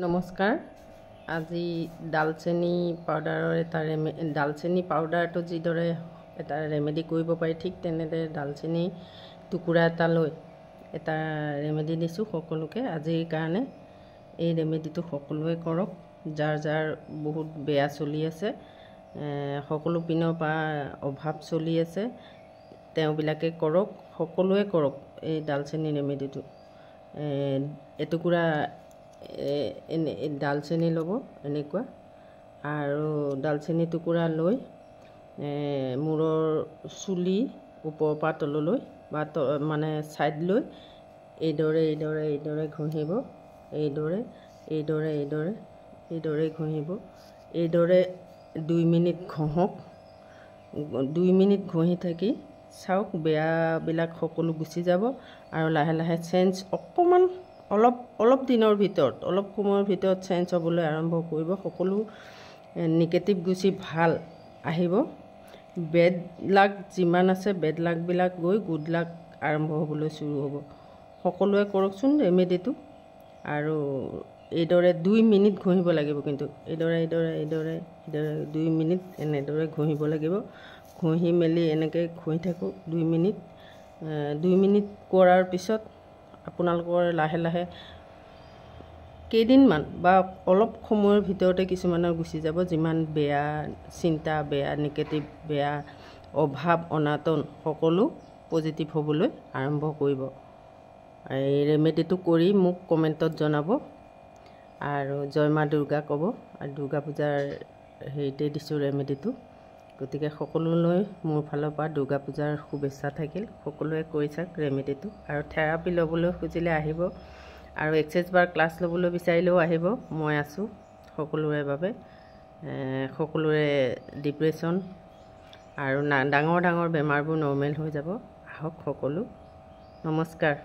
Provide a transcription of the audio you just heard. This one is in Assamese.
নমস্কাৰ। আজি ডালচেনি পাউডাৰৰ ডালচেনি পাউডাৰটো যিদৰে এটা ৰেমেডি কৰিব পাৰি, ঠিক তেনেদৰে ডালচেনি টুকুৰা এটা লৈ এটা ৰেমেডি দিছোঁ সকলোকে। আজিৰ কাৰণে এই ৰেমেডিটো সকলোৱে কৰক। যাৰ যাৰ বহুত বেয়া চলি আছে, সকলো পিনৰ পৰা অভাৱ চলি আছে, তেওঁবিলাকে কৰক, সকলোৱে কৰক এই ডালচেনি ৰেমেডিটো। এটুকুৰা ডালচেনি ল'ব এনেকুৱা, আৰু ডালচেনি টুকুৰা লৈ মূৰৰ চুলি ওপৰৰ পৰা তললৈ বা মানে ছাইড লৈ এইদৰে ঘঁহিব। এইদৰে ঘঁহিব। এইদৰে 2 মিনিট ঘঁহক। 2 মিনিট ঘঁহি থাকি চাওক, বেয়াবিলাক সকলো গুচি যাব আৰু লাহে লাহে চেঞ্জ অকণমান অলপ দিনৰ ভিতৰত, অলপ সময়ৰ ভিতৰত চেঞ্জ হ'বলৈ আৰম্ভ কৰিব। সকলো নিগেটিভ গুচি ভাল আহিব। বেড লাক যিমান আছে, বেড লাকবিলাক গৈ গুড লাক আৰম্ভ হ'বলৈ চুৰু হ'ব। সকলোৱে কৰকচোন ৰেমেডিটো। আৰু এইদৰে 2 মিনিট ঘঁহিব লাগিব, কিন্তু এইদৰে 2 মিনিট এনেদৰে ঘঁহিব লাগিব। ঘঁহি মেলি এনেকৈ ঘঁহি থাকোঁ 2 মিনিট। 2 মিনিট কৰাৰ পিছত আপোনালোকৰ লাহে লাহে কেইদিনমান বা অলপ সময়ৰ ভিতৰতে কিছুমানৰ গুচি যাব। যিমান বেয়া চিন্তা, বেয়া নিগেটিভ, বেয়া অভাৱ অনাটন সকলো পজিটিভ হ'বলৈ আৰম্ভ কৰিব। এই ৰেমেডিটো কৰি মোক কমেণ্টত জনাব আৰু জয় মা দুৰ্গা ক'ব। আৰু দুৰ্গা পূজাৰ হেৰিতে দিছোঁ ৰেমেডিটো, গতিকে সকলোলৈ মোৰ ফালৰ পৰা দুৰ্গা পূজাৰ শুভেচ্ছা থাকিল। সকলোৱে কৰি চাওক ৰেমেডিটো। আৰু থেৰাপি ল'বলৈ খুজিলে আহিব, আৰু এক্সাৰচাইজ বাৰ ক্লাছ ল'বলৈ বিচাৰিলেও আহিব, মই আছোঁ সকলোৰে বাবে। সকলোৰে ডিপ্ৰেশ্যন আৰু ডাঙৰ বেমাৰবোৰ নৰ্মেল হৈ যাব। আহক সকলো। নমস্কাৰ।